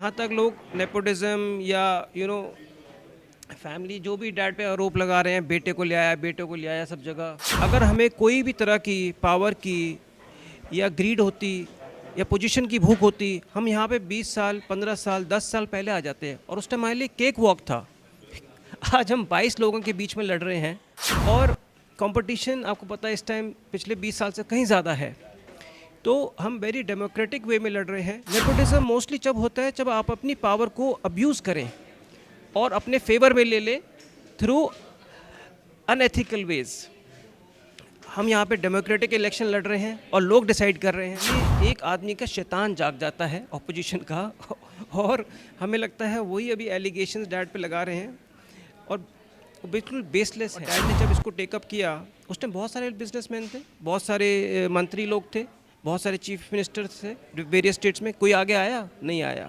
जहाँ तक लोग नेपोटिज्म या फैमिली जो भी डैड पे आरोप लगा रहे हैं, बेटे को ले आया सब जगह, अगर हमें कोई भी तरह की पावर की या ग्रीड होती या पोजीशन की भूख होती, हम यहाँ पे 20 साल 15 साल 10 साल पहले आ जाते हैं। और उस टाइम हमारे लिए केक वॉक था। आज हम 22 लोगों के बीच में लड़ रहे हैं और कंपटीशन आपको पता है इस टाइम पिछले 20 साल से कहीं ज़्यादा है। तो हम वेरी डेमोक्रेटिक वे में लड़ रहे हैं। नेपोटिज्म मोस्टली जब होता है जब आप अपनी पावर को अब्यूज़ करें और अपने फेवर में ले लें थ्रू अनएथिकल वेज। हम यहाँ पे डेमोक्रेटिक इलेक्शन लड़ रहे हैं और लोग डिसाइड कर रहे हैं। ये एक आदमी का शैतान जाग जाता है ऑपोजिशन का और हमें लगता है वही अभी एलिगेशंस डैड पे लगा रहे हैं और बिल्कुल बेसलेस है। डैड ने जब इसको टेकअप किया उस टाइम बहुत सारे बिजनेसमैन थे, बहुत सारे मंत्री लोग थे, बहुत सारे चीफ मिनिस्टर्स थे वेरियस स्टेट्स में। कोई आगे आया? नहीं आया।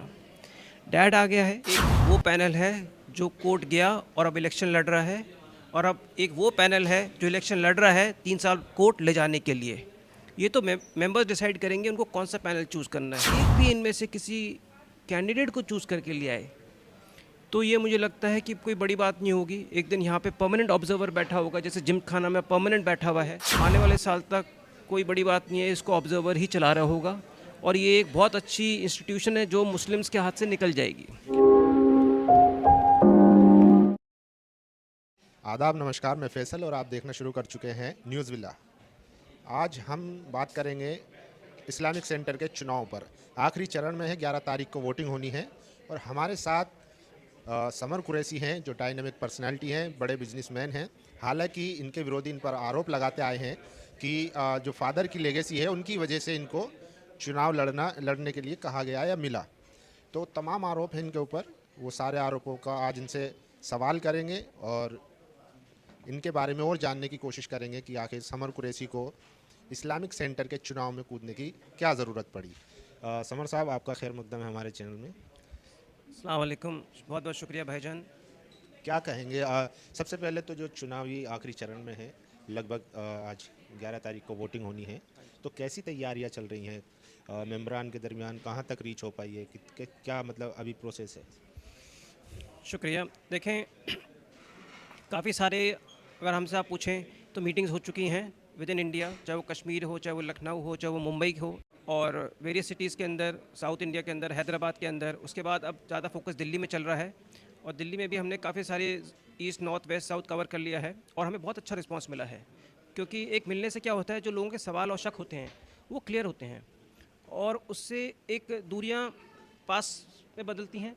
डैड आ गया है। एक वो पैनल है जो कोर्ट गया और अब इलेक्शन लड़ रहा है, और अब एक वो पैनल है जो इलेक्शन लड़ रहा है 3 साल कोर्ट ले जाने के लिए। ये तो मेंबर्स डिसाइड करेंगे उनको कौन सा पैनल चूज़ करना है। एक भी इनमें से किसी कैंडिडेट को चूज़ करके ले आए तो ये मुझे लगता है कि कोई बड़ी बात नहीं होगी। एक दिन यहाँ पे परमानेंट ऑब्जर्वर बैठा होगा, जैसे जिम खाना में परमानेंट बैठा हुआ है। आने वाले साल तक कोई बड़ी बात नहीं है, इसको ऑब्जर्वर ही चला रहा होगा और ये एक बहुत अच्छी इंस्टीट्यूशन है जो मुस्लिम्स के हाथ से निकल जाएगी। आदाब, नमस्कार। मैं फैसल और आप देखना शुरू कर चुके हैं न्यूज़ विला। आज हम बात करेंगे इस्लामिक सेंटर के चुनाव पर। आखिरी चरण में है, 11 तारीख को वोटिंग होनी है और हमारे साथ समर कुरैशी हैं जो डायनामिक पर्सनालिटी हैं, बड़े बिजनेसमैन हैं। हालांकि इनके विरोधी इन पर आरोप लगाते आए हैं कि जो फादर की लेगेसी है उनकी वजह से इनको चुनाव लड़ने के लिए कहा गया या मिला। तो तमाम आरोप हैं इनके ऊपर। वो सारे आरोपों का आज इनसे सवाल करेंगे और इनके बारे में और जानने की कोशिश करेंगे कि आखिर समर कुरैशी को इस्लामिक सेंटर के चुनाव में कूदने की क्या ज़रूरत पड़ी। समर साहब, आपका खैर मकदम है हमारे चैनल में। अस्सलाम वालेकुम, बहुत बहुत शुक्रिया भाईजान। क्या कहेंगे? सबसे पहले तो जो चुनावी आखिरी चरण में है, लगभग आज 11 तारीख को वोटिंग होनी है, तो कैसी तैयारियां चल रही हैं मेंबरान के दरमियान? कहाँ तक रीच हो पाई है? क्या मतलब अभी प्रोसेस है? शुक्रिया। देखें, काफ़ी सारे अगर हमसे आप पूछें तो मीटिंग्स हो चुकी हैं विद इन इंडिया, चाहे वो कश्मीर हो, चाहे वो लखनऊ हो, चाहे वो मुंबई हो, और वेरियस सिटीज़ के अंदर, साउथ इंडिया के अंदर, हैदराबाद के अंदर। उसके बाद अब ज़्यादा फोकस दिल्ली में चल रहा है और दिल्ली में भी हमने काफ़ी सारे east north west south cover कर लिया है और हमें बहुत अच्छा रिस्पांस मिला है। क्योंकि एक मिलने से क्या होता है, जो लोगों के सवाल और शक होते हैं वो क्लियर होते हैं और उससे एक दूरियां पास में बदलती हैं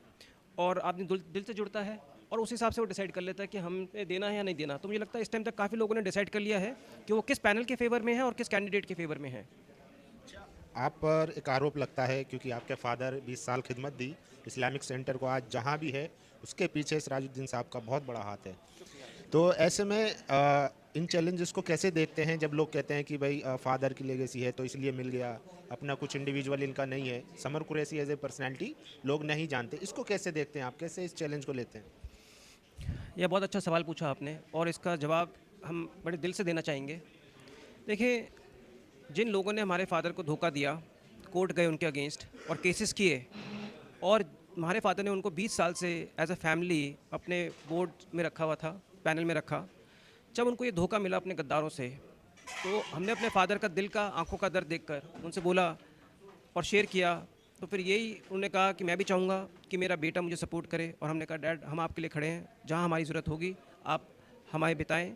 और आदमी दिल से जुड़ता है और उस हिसाब से वो डिसाइड कर लेता है कि हमें देना है या नहीं देना। तो मुझे लगता है इस टाइम तक काफ़ी लोगों ने डिसाइड कर लिया है कि वो किस पैनल के फेवर में है और किस कैंडिडेट के फेवर में है। आप पर एक आरोप लगता है क्योंकि आपके फादर 20 साल खिदमत दी इस्लामिक सेंटर को, आज जहाँ भी है उसके पीछे सिराजुद्दीन साहब का बहुत बड़ा हाथ है। तो ऐसे में इन चैलेंजेस को कैसे देखते हैं जब लोग कहते हैं कि भाई फादर की लेगेसी है तो इसलिए मिल गया, अपना कुछ इंडिविजुअल इनका नहीं है। Samar Qureshi as a personality लोग नहीं जानते, इसको कैसे देखते हैं आप? कैसे इस चैलेंज को लेते हैं? यह बहुत अच्छा सवाल पूछा आपने और इसका जवाब हम बड़े दिल से देना चाहेंगे। देखिए, जिन लोगों ने हमारे फादर को धोखा दिया, कोर्ट गए उनके अगेंस्ट और केसेस किए, और हमारे फादर ने उनको 20 साल से एज अ फैमिली अपने बोर्ड में रखा हुआ था, पैनल में रखा। जब उनको ये धोखा मिला अपने गद्दारों से, तो हमने अपने फादर का दिल का, आंखों का दर्द देखकर उनसे बोला और शेयर किया। तो फिर यही उन्होंने कहा कि मैं भी चाहूँगा कि मेरा बेटा मुझे सपोर्ट करे, और हमने कहा डैड, हम आपके लिए खड़े हैं, जहाँ हमारी ज़रूरत होगी आप हमारे बिताएं।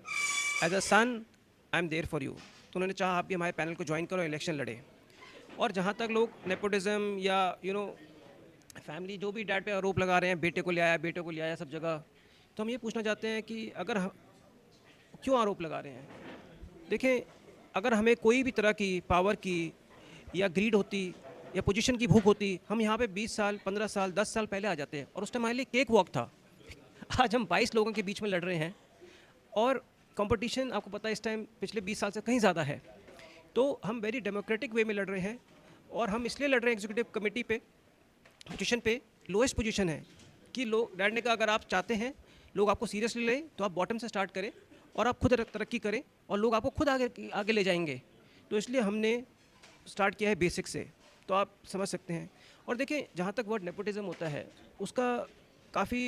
As a son I am there for you. तो उन्होंने चाहा आप भी हमारे पैनल को ज्वाइन करो, इलेक्शन लड़े। और जहाँ तक लोग नेपोटिज्म या फैमिली जो भी डैड पे आरोप लगा रहे हैं, बेटे को ले आया सब जगह, तो हम ये पूछना चाहते हैं कि क्यों आरोप लगा रहे हैं। देखें, अगर हमें कोई भी तरह की पावर की या ग्रीड होती या पोजीशन की भूख होती, हम यहाँ पे 20 साल 15 साल 10 साल पहले आ जाते हैं। और उस टाइम हमारे लिए केक वॉक था। आज हम 22 लोगों के बीच में लड़ रहे हैं और कंपटीशन आपको पता है इस टाइम पिछले 20 साल से कहीं ज़्यादा है। तो हम वेरी डेमोक्रेटिक वे में लड़ रहे हैं और हम इसलिए लड़ रहे हैं एग्जीक्यूटिव कमेटी पे, पोजीशन पे लोएस्ट पोजीशन है कि लोग, डैड ने कहा अगर आप चाहते हैं लोग आपको सीरियसली लें तो आप बॉटम से स्टार्ट करें और आप खुद तरक्की करें और लोग आपको खुद आगे आगे ले जाएंगे। तो इसलिए हमने स्टार्ट किया है बेसिक से, तो आप समझ सकते हैं। और देखें, जहाँ तक वर्ड नेपोटिज्म होता है, उसका काफ़ी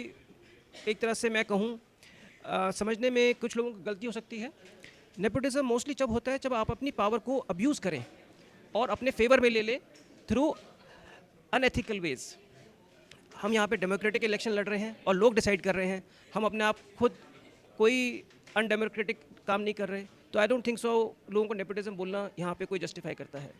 एक तरह से मैं कहूँ समझने में कुछ लोगों को गलती हो सकती है। नेपोटिज्म मोस्टली जब होता है जब आप अपनी पावर को अब्यूज़ करें और अपने फेवर में ले लें थ्रू अनएथिकल वेज़। हम यहाँ पे डेमोक्रेटिक इलेक्शन लड़ रहे हैं और लोग डिसाइड कर रहे हैं, हम अपने आप खुद कोई अनडेमोक्रेटिक काम नहीं कर रहे। तो आई डोंट थिंक सो लोगों को नेपोटिज्म बोलना यहाँ पे कोई जस्टिफाई करता है।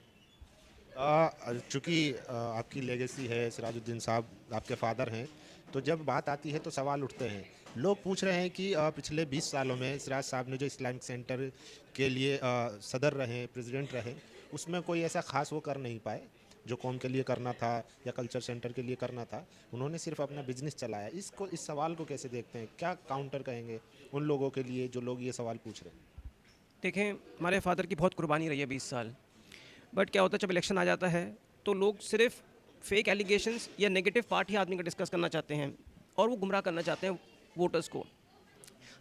चूँकि आपकी लेगेसी है, सिराजुद्दीन साहब आपके फादर हैं, तो जब बात आती है तो सवाल उठते हैं। लोग पूछ रहे हैं कि पिछले 20 सालों में सिराज साहब ने जो इस्लामिक सेंटर के लिए सदर रहे, प्रेसिडेंट रहे, उसमें कोई ऐसा ख़ास वो कर नहीं पाए जो कौम के लिए करना था या कल्चर सेंटर के लिए करना था। उन्होंने सिर्फ अपना बिजनेस चलाया। इस सवाल को कैसे देखते हैं? क्या काउंटर कहेंगे उन लोगों के लिए जो लोग ये सवाल पूछ रहे हैं? देखें, हमारे फादर की बहुत कुर्बानी रही है 20 साल, बट क्या होता है जब इलेक्शन आ जाता है तो लोग सिर्फ फेक एलिगेशंस या नेगेटिव पार्ट ही आदमी का डिस्कस करना चाहते हैं और वो गुमराह करना चाहते हैं वोटर्स को।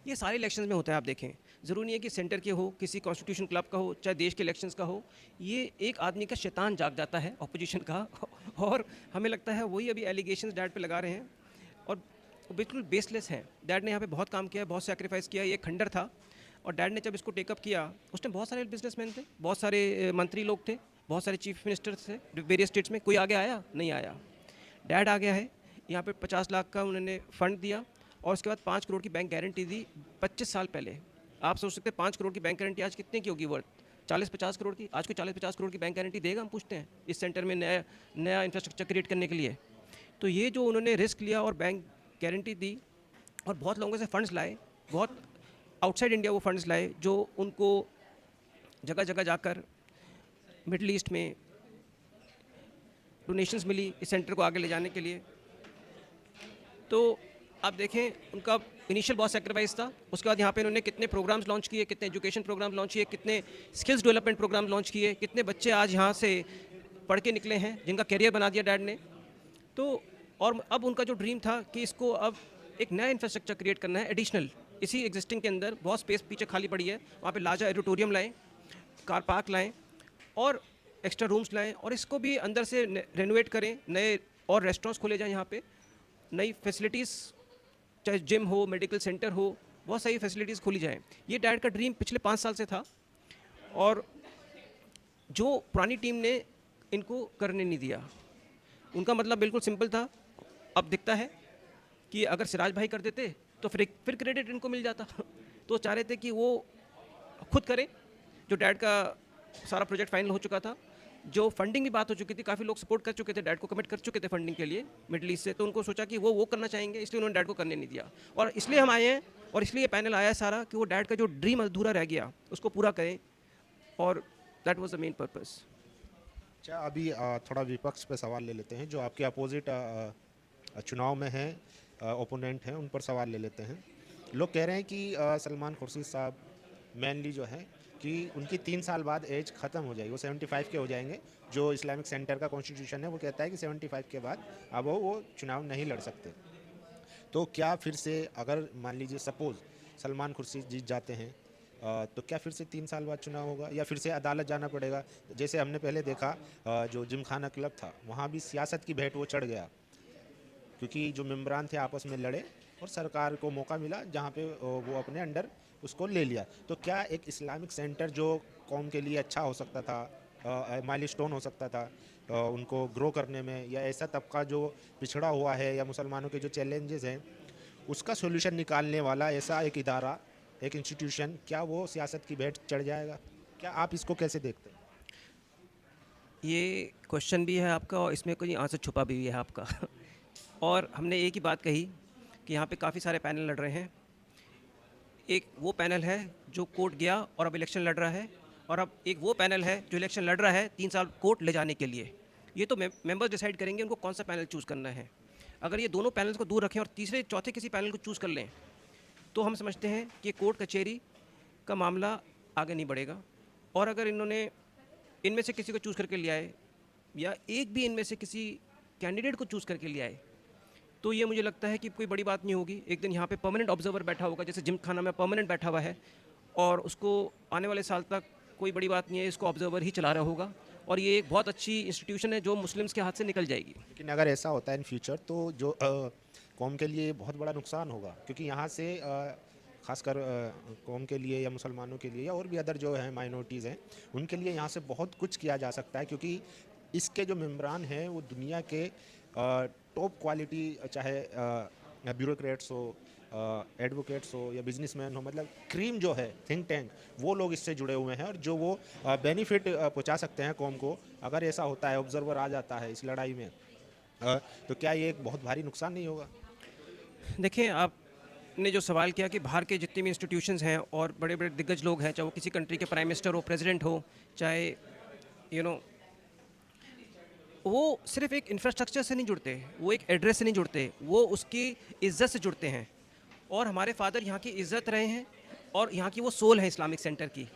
ये सारे इलेक्शंस में होता है, आप देखें, ज़रूरी नहीं है कि सेंटर के हो, किसी कॉन्स्टिट्यूशन क्लब का हो, चाहे देश के इलेक्शंस का हो। ये एक आदमी का शैतान जाग जाता है ऑपोजिशन का और हमें लगता है वही अभी एलिगेशंस डैड पे लगा रहे हैं और वो बिल्कुल बेसलेस हैं। डैड ने यहाँ पे बहुत काम किया है, बहुत सेक्रीफाइस किया। ये खंडर था और डैड ने जब इसको टेकअप किया उस टाइम बहुत सारे बिजनेसमैन थे, बहुत सारे मंत्री लोग थे, बहुत सारे चीफ मिनिस्टर्स थे वेरियस स्टेट्स में। कोई आगे आया? नहीं आया। डैड आ गया है, यहाँ पे 50 लाख का उन्होंने फ़ंड दिया और उसके बाद 5 करोड़ की बैंक गारंटी दी 25 साल पहले। आप सोच सकते हैं 5 करोड़ की बैंक गारंटी आज कितने की होगी वर्थ? 40-50 करोड़ की। आज कोई 40-50 करोड़ की बैंक गारंटी देगा? हम पूछते हैं इस सेंटर में नया इंफ्रास्ट्रक्चर क्रिएट करने के लिए। तो ये जो उन्होंने रिस्क लिया और बैंक गारंटी दी और बहुत लोगों से फंड्स लाए, बहुत आउटसाइड इंडिया वो फंड्स लाए जो उनको जगह जगह जाकर मिडल ईस्ट में डोनेशंस मिली इस सेंटर को आगे ले जाने के लिए। तो आप देखें, उनका इनिशियल बहुत सेक्रीफाइस था। उसके बाद यहाँ पे इन्होंने कितने प्रोग्राम्स लॉन्च किए, कितने एजुकेशन प्रोग्राम लॉन्च किए, कितने स्किल्स डेवलपमेंट प्रोग्राम लॉन्च किए, कितने बच्चे आज यहाँ से पढ़ के निकले हैं जिनका कैरियर बना दिया डैड ने। तो और अब उनका जो ड्रीम था कि इसको अब एक नया इंफ्रास्ट्रक्चर क्रिएट करना है एडिशनल, इसी एग्जिस्टिंग के अंदर बहुत स्पेस पीछे खाली पड़ी है, वहाँ पे लार्जर ऑडिटोरियम लाएं, कार पार्क लाएं और एक्स्ट्रा रूम्स लाएं और इसको भी अंदर से रेनोवेट करें, नए और रेस्टोरेंट्स खोले जाएं, यहाँ पे नई फैसिलिटीज़, चाहे जिम हो, मेडिकल सेंटर हो, बहुत सारी फैसिलिटीज़ खोली जाएं। ये डैड का ड्रीम पिछले 5 साल से था और जो पुरानी टीम ने इनको करने नहीं दिया। उनका मतलब बिल्कुल सिंपल था। अब दिखता है कि अगर सिराज भाई कर देते तो फिर क्रेडिट इनको मिल जाता। तो चाह रहे थे कि वो खुद करें। जो डैड का सारा प्रोजेक्ट फाइनल हो चुका था, जो फंडिंग की बात हो चुकी थी, काफ़ी लोग सपोर्ट कर चुके थे डैड को, कमिट कर चुके थे फंडिंग के लिए मिडल ईस्ट से, तो उनको सोचा कि वो करना चाहेंगे, इसलिए उन्होंने डैड को करने नहीं दिया। और इसलिए हम आए हैं और इसलिए ये पैनल आया है सारा कि वो डैड का जो ड्रीम अधूरा रह गया उसको पूरा करें और that was the main purpose. अच्छा, अभी थोड़ा विपक्ष पे सवाल ले लेते हैं जो आपके अपोजिट चुनाव में हैं, ओपोनेंट हैं, उन पर सवाल ले लेते हैं। लोग कह रहे हैं कि सलमान खुर्शीद साहब मेनली जो है कि उनकी 3 साल बाद एज ख़त्म हो जाएगी, वो 75 के हो जाएंगे। जो इस्लामिक सेंटर का कॉन्स्टिट्यूशन है वो कहता है कि 75 के बाद अब वो चुनाव नहीं लड़ सकते। तो क्या फिर से अगर मान लीजिए सपोज़ सलमान खुर्शीद जीत जाते हैं तो क्या फिर से 3 साल बाद चुनाव होगा या फिर से अदालत जाना पड़ेगा? जैसे हमने पहले देखा जो जिमखाना क्लब था वहाँ भी सियासत की भेंट वो चढ़ गया क्योंकि जो मेम्बरान थे आपस में लड़े और सरकार को मौका मिला जहाँ पे वो अपने अंडर उसको ले लिया। तो क्या एक इस्लामिक सेंटर जो कौम के लिए अच्छा हो सकता था, माइलस्टोन हो सकता था उनको ग्रो करने में, या ऐसा तबका जो पिछड़ा हुआ है या मुसलमानों के जो चैलेंजेस हैं उसका सोल्यूशन निकालने वाला ऐसा एक इदारा, एक इंस्टीट्यूशन, क्या वो सियासत की भेंट चढ़ जाएगा? क्या आप इसको कैसे देखते हैं? ये क्वेश्चन भी है आपका और इसमें कोई आंसर छुपा भी है आपका। और हमने एक ही बात कही कि यहाँ पे काफ़ी सारे पैनल लड़ रहे हैं। एक वो पैनल है जो कोर्ट गया और अब इलेक्शन लड़ रहा है, और अब एक वो पैनल है जो इलेक्शन लड़ रहा है 3 साल कोर्ट ले जाने के लिए। ये तो मेंबर्स डिसाइड करेंगे उनको कौन सा पैनल चूज़ करना है। अगर ये दोनों पैनल्स को दूर रखें और तीसरे चौथे किसी पैनल को चूज़ कर लें तो हम समझते हैं कि कोर्ट कचहरी का मामला आगे नहीं बढ़ेगा। और अगर इन्होंने इनमें से किसी को चूज़ करके ले आए या एक भी इनमें से किसी कैंडिडेट को चूज़ करके ले आए तो ये मुझे लगता है कि कोई बड़ी बात नहीं होगी। एक दिन यहाँ पे परमानेंट ऑब्जर्वर बैठा होगा, जैसे जिमखाना में परमानेंट बैठा हुआ है, और उसको आने वाले साल तक कोई बड़ी बात नहीं है, इसको ऑब्जर्वर ही चला रहा होगा और ये एक बहुत अच्छी इंस्टीट्यूशन है जो मुस्लिम्स के हाथ से निकल जाएगी। लेकिन अगर ऐसा होता है इन फ्यूचर तो जो कौम के लिए बहुत बड़ा नुकसान होगा, क्योंकि यहाँ से खासकर कौम के लिए या मुसलमानों के लिए या और भी अदर जो है माइनॉरिटीज़ हैं, उनके लिए यहाँ से बहुत कुछ किया जा सकता है, क्योंकि इसके जो मेम्बरान हैं वो दुनिया के टॉप क्वालिटी, चाहे ब्यूरोक्रेट्स हो, एडवोकेट्स हो या बिजनेसमैन हो, मतलब क्रीम जो है थिंक टैंक, वो लोग इससे जुड़े हुए हैं और जो वो बेनिफिट पहुंचा सकते हैं कौम को। अगर ऐसा होता है, ऑब्जर्वर आ जाता है इस लड़ाई में, तो क्या ये एक बहुत भारी नुकसान नहीं होगा? देखिए, आपने जो सवाल किया कि बाहर के जितने भी इंस्टीट्यूशंस हैं और बड़े बड़े दिग्गज लोग हैं, चाहे वो किसी कंट्री के प्राइम मिनिस्टर हो, प्रेसिडेंट हो, चाहे यू नो वो सिर्फ एक इंफ्रास्ट्रक्चर से नहीं जुड़ते, वो एक एड्रेस से नहीं जुड़ते, वो उसकी इज़्ज़त से जुड़ते हैं। और हमारे फादर यहाँ की इज़्ज़त रहे हैं और यहाँ की वो सोल है इस्लामिक सेंटर की।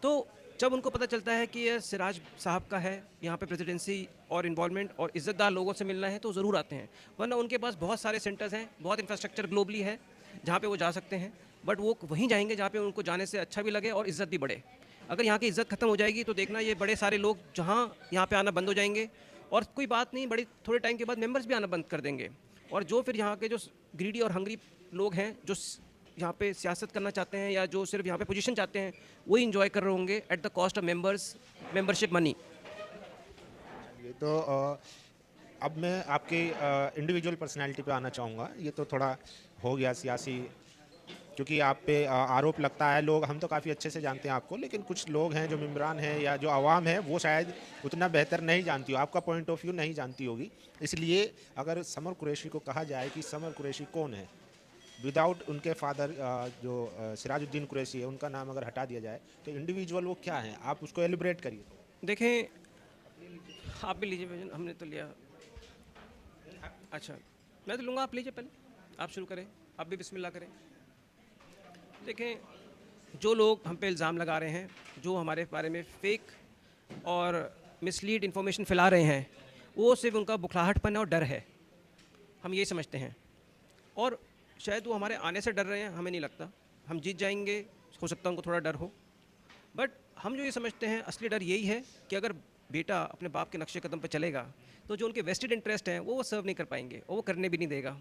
तो जब उनको पता चलता है कि ये सिराज साहब का है यहाँ पे प्रेसिडेंसी और इन्वॉल्वमेंट और इज़्ज़तदार लोगों से मिलना है, तो ज़रूर आते हैं। वरना उनके पास बहुत सारे सेंटर्स हैं, बहुत इंफ्रास्ट्रक्चर ग्लोबली है जहाँ पे वो जा सकते हैं, बट वो वहीं जाएंगे जहाँ पे उनको जाने से अच्छा भी लगे और इज़्ज़त भी बढ़े। अगर यहाँ की इज़्ज़त ख़त्म हो जाएगी तो देखना ये बड़े सारे लोग जहाँ यहाँ पे आना बंद हो जाएंगे और कोई बात नहीं, बड़ी थोड़े टाइम के बाद मेंबर्स भी आना बंद कर देंगे। और जो फिर यहाँ के जो ग्रीडी और हंगरी लोग हैं, जो यहाँ पे सियासत करना चाहते हैं या जो सिर्फ यहाँ पे पोजीशन चाहते हैं, वही इंजॉय कर रहे होंगे at the cost of membership money. ये तो अब मैं आपके इंडिविजुअल पर्सनालिटी पे आना चाहूँगा। ये तो थोड़ा हो गया सियासी, क्योंकि आप पे आरोप लगता है। लोग, हम तो काफ़ी अच्छे से जानते हैं आपको, लेकिन कुछ लोग हैं जो मेम्बरान हैं या जो आवाम है वो शायद उतना बेहतर नहीं जानती हो, आपका पॉइंट ऑफ व्यू नहीं जानती होगी। इसलिए अगर समर कुरैशी को कहा जाए कि समर कुरैशी कौन है, विदाउट उनके फादर जो सिराजुद्दीन कुरैशी है, उनका नाम अगर हटा दिया जाए, तो इंडिविजुअल वो क्या है, आप उसको एलिब्रेट करिए। देखें, आप भी लीजिए भजन, हमने तो लिया। अच्छा, मैं तो लूँगा, आप लीजिए, पहले आप शुरू करें, आप भी बिस्मिल्लाह करें। देखें, जो लोग हम पे इल्ज़ाम लगा रहे हैं, जो हमारे बारे में फ़ेक और मिसलीड इन्फॉर्मेशन फैला रहे हैं, वो सिर्फ उनका बुखलाहटपन और डर है, हम ये समझते हैं। और शायद वो हमारे आने से डर रहे हैं, हमें नहीं लगता। हम जीत जाएंगे, हो सकता है उनको थोड़ा डर हो, बट हम जो ये समझते हैं असली डर यही है कि अगर बेटा अपने बाप के नक्शे कदम पर चलेगा तो जो उनके वेस्टेड इंटरेस्ट हैं वो सर्व नहीं कर पाएंगे और वो करने भी नहीं देगा।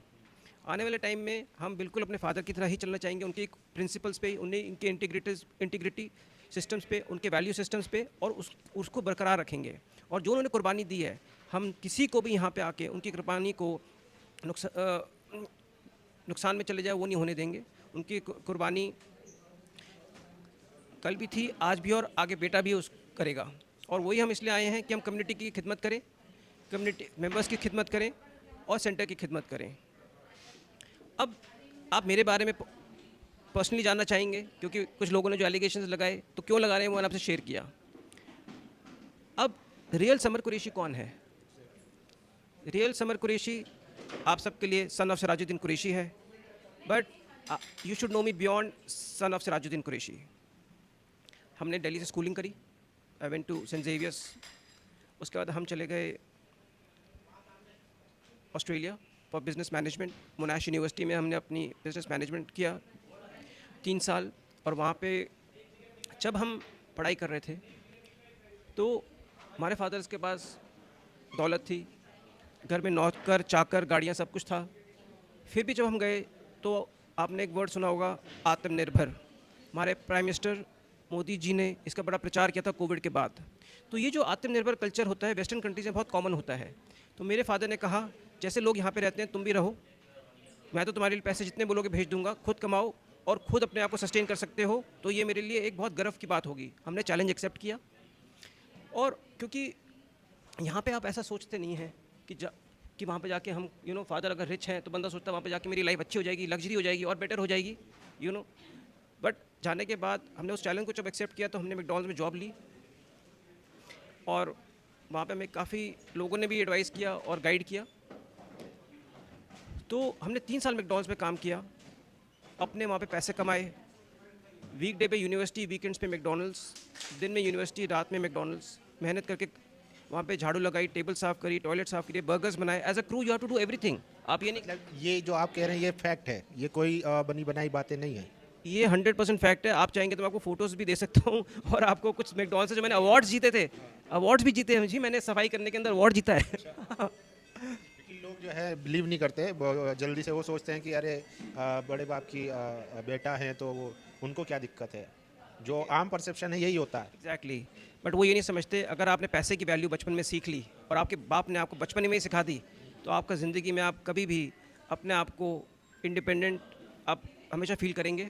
आने वाले टाइम में हम बिल्कुल अपने फादर की तरह ही चलना चाहेंगे, उनके प्रिंसिपल्स पे, उन्हें इनके इंटीग्रिटी सिस्टम्स पे, उनके वैल्यू सिस्टम्स पे, और उसको बरकरार रखेंगे। और जो उन्होंने कुर्बानी दी है, हम किसी को भी यहाँ पे आके उनकी कुर्बानी को नुकसान में चले जाए वो नहीं होने देंगे। उनकी कुर्बानी कल भी थी, आज भी, और आगे बेटा भी उस करेगा। और वही हम इसलिए आए हैं कि हम कम्युनिटी की खिदमत करें, कम्युनिटी मेंबर्स की खिदमत करें और सेंटर की खिदमत करें। अब आप मेरे बारे में पर्सनली जानना चाहेंगे, क्योंकि कुछ लोगों ने जो एलिगेशंस लगाए, तो क्यों लगा रहे हैं वो मैंने आपसे शेयर किया। अब रियल समर कुरैशी कौन है? रियल समर कुरैशी आप सबके लिए सन ऑफ सिराजुद्दीन कुरैशी है, but you should know me beyond son of Sirajuddin Qureshi. हमने दिल्ली से स्कूलिंग करी, I went to Saint Xavier's. उसके बाद हम चले गए Australia for business management. Monash University में हमने अपनी बिज़नेस मैनेजमेंट किया 3 साल। और वहाँ पे जब हम पढ़ाई कर रहे थे तो हमारे फादर्स के पास दौलत थी, घर में नौकर चाकर गाड़ियाँ सब कुछ था। फिर भी जब हम गए तो आपने एक वर्ड सुना होगा, आत्मनिर्भर। हमारे प्राइम मिनिस्टर मोदी जी ने इसका बड़ा प्रचार किया था कोविड के बाद। तो ये जो आत्मनिर्भर कल्चर होता है वेस्टर्न कंट्रीज में बहुत कॉमन होता है। तो मेरे फादर ने कहा, जैसे लोग यहाँ पे रहते हैं तुम भी रहो, मैं तो तुम्हारे लिए पैसे जितने बोलोगे भेज दूंगा, खुद कमाओ और खुद अपने आप को सस्टेन कर सकते हो, तो ये मेरे लिए एक बहुत गर्व की बात होगी। हमने चैलेंज एक्सेप्ट किया। और क्योंकि यहाँ पे आप ऐसा सोचते नहीं हैं कि वहाँ पे जाके हम फादर अगर रिच हैं तो बंदा सोचता है वहाँ पे जाके मेरी लाइफ अच्छी हो जाएगी, लग्जरी हो जाएगी और बेटर हो जाएगी, बट जाने के बाद हमने उस चैलेंज को जब एक्सेप्ट किया तो हमने मैकडॉनल्ड्स में जॉब ली। और वहाँ पे हमें काफ़ी लोगों ने भी एडवाइस किया और गाइड किया। तो हमने 3 साल मैकडॉनल्ड्स में काम किया, अपने वहाँ पे पैसे कमाए। वीकडे पे यूनिवर्सिटी, वीकेंड्स पे मैकडॉनल्ड्स, दिन में यूनिवर्सिटी, रात में मैकडॉनल्ड्स। मेहनत करके वहाँ पे झाड़ू लगाई, टेबल साफ़ करी, टॉयलेट साफ़ करी, बर्गर्स बनाए। As a crew you have to do everything. आप ये नहीं, ये जो आप कह रहे हैं ये फैक्ट है, ये कोई बनी बनाई बातें नहीं है। ये 100% फैक्ट है। आप चाहेंगे तो मैं आपको फ़ोटोज़ भी दे सकता हूँ और आपको कुछ मैकडॉनल्ड्स से जो मैंने अवार्ड्स जीते थे, अवार्ड्स भी जीते हैं जी, मैंने सफाई करने के अंदर अवार्ड जीता है। लेकिन लोग जो है बिलीव नहीं करते, जल्दी से वो सोचते हैं कि अरे बड़े बाप की बेटा है तो उनको क्या दिक्कत है। जो आम परसेप्शन है यही होता है। एग्जैक्टली बट वो ये नहीं समझते, अगर आपने पैसे की वैल्यू बचपन में सीख ली और आपके बाप ने आपको बचपन में ही सिखा दी, तो आपका ज़िंदगी में आप कभी भी अपने आप को इंडिपेंडेंट आप हमेशा फील करेंगे।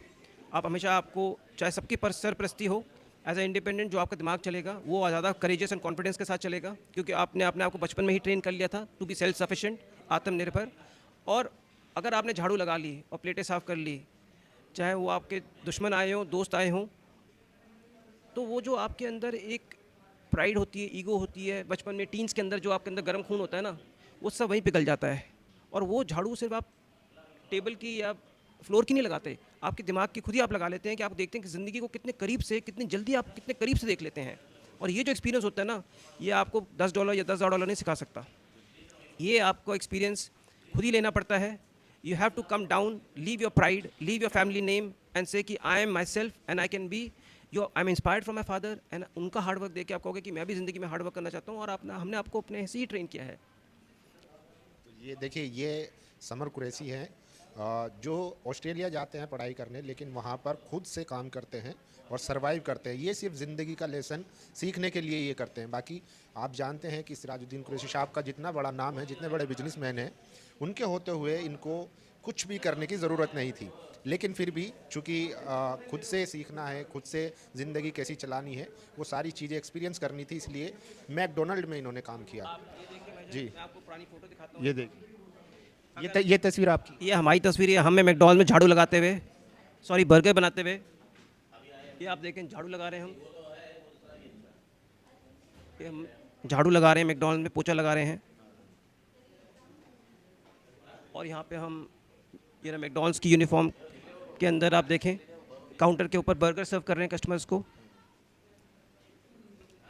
आप हमेशा आपको चाहे सबकी पर सरपरस्ती हो, एज ए इंडिपेंडेंट जो आपका दिमाग चलेगा वो ज़्यादा करेजियस एंड कॉन्फिडेंस के साथ चलेगा, क्योंकि आपने अपने आप को बचपन में ही ट्रेन कर लिया था टू बी सेल्फ सफिशिएंट, आत्मनिर्भर। और अगर आपने झाड़ू लगा ली और प्लेटें साफ़ कर ली, चाहे वो आपके दुश्मन आए हों, दोस्त आए हों, तो वो जो आपके अंदर एक प्राइड होती है, ईगो होती है, बचपन में टीन्स के अंदर जो आपके अंदर गर्म खून होता है ना, वो सब वहीं पिघल जाता है। और वो झाड़ू सिर्फ आप टेबल की या फ्लोर की नहीं लगाते, आपके दिमाग की खुद ही आप लगा लेते हैं कि आप देखते हैं कि ज़िंदगी को कितने करीब से, कितनी जल्दी आप कितने करीब से देख लेते हैं। और ये जो एक्सपीरियंस होता है ना, ये आपको $10 या $10,000 नहीं सिखा सकता। ये आपको एक्सपीरियंस खुद ही लेना पड़ता है। You have to come down, leave your pride, leave your family name and say कि I am myself and I can be I am inspired from my father. And उनका हार्ड वर्क देख के आप कहोगे कि मैं भी ज़िंदगी में हार्ड वर्क करना चाहता हूँ, और हमने आपको अपने से ही ट्रेन किया है। ये देखिए, ये समर कुरैशी हैं जो ऑस्ट्रेलिया जाते हैं पढ़ाई करने, लेकिन वहाँ पर खुद से काम करते हैं और सरवाइव करते हैं। ये सिर्फ ज़िंदगी का लेसन सीखने के लिए ये करते हैं। बाकी आप जानते हैं कि सिराजुद्दीन कुरैशी साहब का जितना बड़ा नाम है, जितने बड़े बिजनेसमैन हैं, उनके होते हुए इनको कुछ भी करने की ज़रूरत नहीं थी। लेकिन फिर भी चूँकि खुद से सीखना है, खुद से ज़िंदगी कैसी चलानी है, वो सारी चीज़ें एक्सपीरियंस करनी थी, इसलिए मैकडोनल्ड में इन्होंने काम किया। जी, मैं आपको पुरानी फोटो दिखाता हूँ। ये देखिए, ये तस्वीर आपकी। ये हमारी तस्वीर है, हमें मैकडॉनल्ड में झाड़ू लगाते हुए, सॉरी बर्गर बनाते हुए। ये आप देखें, झाड़ू लगा रहे हैं हम, ये हम झाड़ू लगा रहे हैं, मैकडॉनल्ड में पोछा लगा रहे हैं। और यहाँ पे हम ये ना मैकडॉनल्ड्स की यूनिफॉर्म के अंदर आप देखें, काउंटर के ऊपर बर्गर सर्व कर रहे हैं कस्टमर्स को।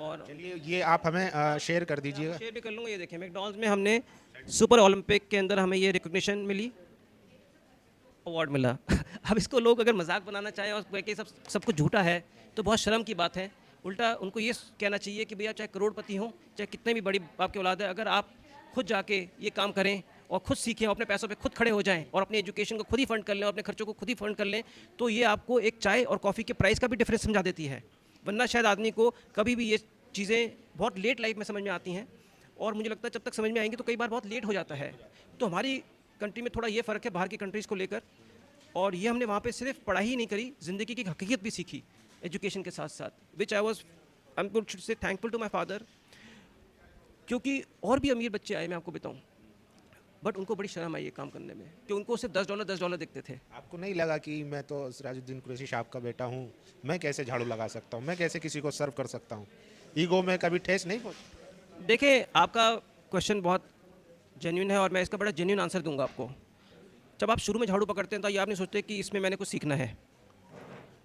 और चलिए, ये आप हमें शेयर कर दीजिएगा। शेयर भी कर लूँगा। ये देखें, मैकडॉनल्ड्स में हमने सुपर ओलंपिक के अंदर हमें ये रिकॉग्निशन मिली, अवार्ड मिला। अब इसको लोग अगर मजाक बनाना चाहें और कहें कि सब कुछ झूठा है, तो बहुत शर्म की बात है। उल्टा उनको ये कहना चाहिए कि भैया चाहे करोड़पति हो, चाहे कितने भी बड़ी आपकी औलाद है, अगर आप खुद जाके ये काम करें और खुद सीखें, अपने पैसों पे खुद खड़े हो जाएं और अपनी एजुकेशन को खुद ही फंड कर लें और अपने खर्चों को खुद ही फंड कर लें, तो ये आपको एक चाय और कॉफ़ी के प्राइस का भी डिफरेंस समझा देती है। वरना शायद आदमी को कभी भी ये चीज़ें बहुत लेट लाइफ में समझ में आती हैं, और मुझे लगता है जब तक समझ में आएंगी तो कई बार बहुत लेट हो जाता है। तो हमारी कंट्री में थोड़ा ये फ़र्क है बाहर की कंट्रीज़ को लेकर, और ये हमने वहाँ पे सिर्फ पढ़ाई ही नहीं करी, ज़िंदगी की हकीकत भी सीखी एजुकेशन के साथ साथ, which I am good should say thankful to my father. क्योंकि और भी अमीर बच्चे आए, मैं आपको बताऊँ, बट उनको बड़ी शर्म आई ये काम करने में, कि उनको सिर्फ $10 दिखते थे। आपको नहीं लगा कि मैं तो सिराजुद्दीन कुरैशी साहब का बेटा हूँ, मैं कैसे झाड़ू लगा सकता हूँ, मैं कैसे किसी को सर्व कर सकता हूँ? ईगो में कभी ठेस नहीं पहुँची? देखिए, आपका क्वेश्चन बहुत जेन्युइन है और मैं इसका बड़ा जेन्युइन आंसर दूंगा आपको। जब आप शुरू में झाड़ू पकड़ते हैं तो ये आप नहीं सोचते कि इसमें मैंने कुछ सीखना है।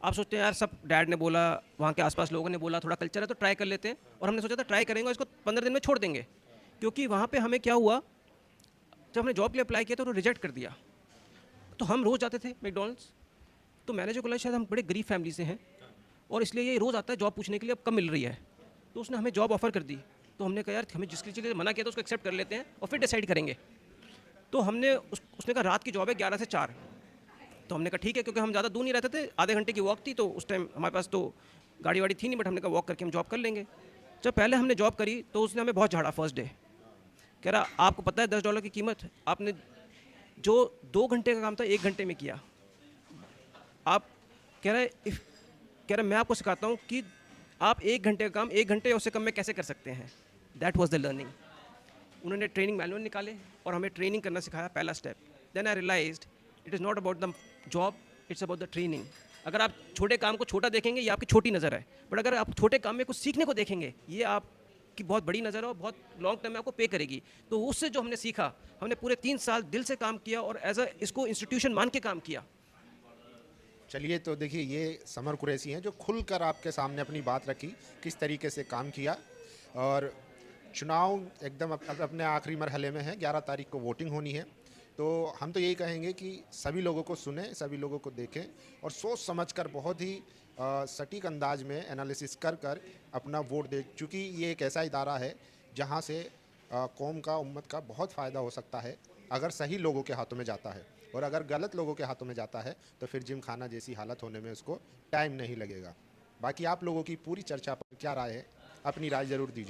आप सोचते हैं यार सब डैड ने बोला, वहाँ के आसपास लोगों ने बोला, थोड़ा कल्चर है तो ट्राई कर लेते हैं। और हमने सोचा था ट्राई करेंगे और इसको 15 दिन में छोड़ देंगे। क्योंकि वहाँ पे हमें क्या हुआ, जब हमने जॉब के लिए अप्लाई किया तो उन्होंने रिजेक्ट कर दिया। तो हम रोज़ जाते थे मैकडॉनल्ड्स, तो मैनेजर को लगा शायद हम बड़े गरीब फैमिली से हैं और इसलिए ये रोज़ आता है जॉब पूछने के लिए अब कब मिल रही है। तो उसने हमें जॉब ऑफ़र कर दी। तो हमने कहा यार हमें जिसकी चीज़ मना किया तो उसको एक्सेप्ट कर लेते हैं और फिर डिसाइड करेंगे। तो हमने उसने कहा रात की जॉब है 11 से 4। तो हमने कहा ठीक है, क्योंकि हम ज़्यादा दूर नहीं रहते थे, आधे घंटे की वॉक थी, तो उस टाइम हमारे पास तो गाड़ी वाड़ी थी नहीं, बट हमने कहा वॉक करके हम जॉब कर लेंगे। जब पहले हमने जॉब करी तो उसने हमें बहुत झाड़ा फर्स्ट डे। कह रहा आपको पता है $10 की कीमत, आपने जो 2 घंटे का काम था 1 घंटे में किया। आप कह रहा मैं आपको सिखाता हूँ कि आप 1 घंटे का काम 1 घंटे उससे कम में कैसे कर सकते हैं। That was the learning. उन्होंने ट्रेनिंग मैनुअल निकाले और हमें ट्रेनिंग करना सिखाया, पहला step. Then I realized it is not about the job, it's about the training. अगर आप छोटे काम को छोटा देखेंगे ये आपकी छोटी नज़र है, बट अगर आप छोटे काम में कुछ सीखने को देखेंगे ये आपकी बहुत बड़ी नज़र है और बहुत लॉन्ग टर्म में आपको पे करेगी। तो उससे जो हमने सीखा, हमने पूरे 3 साल दिल से काम किया और एज इसको इंस्टीट्यूशन मान के काम किया। चलिए, तो देखिए, ये समर कुरैशी हैं जो खुलकर आपके सामने अपनी बात रखी, किस तरीके से काम किया। और चुनाव एकदम अपने आखिरी मरहले में है, 11 तारीख को वोटिंग होनी है। तो हम तो यही कहेंगे कि सभी लोगों को सुने, सभी लोगों को देखें और सोच समझकर बहुत ही सटीक अंदाज में एनालिसिस कर कर अपना वोट दे, क्योंकि ये एक ऐसा इदारा है जहाँ से कौम का, उम्मत का बहुत फ़ायदा हो सकता है अगर सही लोगों के हाथों में जाता है। और अगर गलत लोगों के हाथों में जाता है तो फिर जिम खाना जैसी हालत होने में उसको टाइम नहीं लगेगा। बाकी आप लोगों की पूरी चर्चा पर क्या राय है, अपनी राय ज़रूर दीजिए।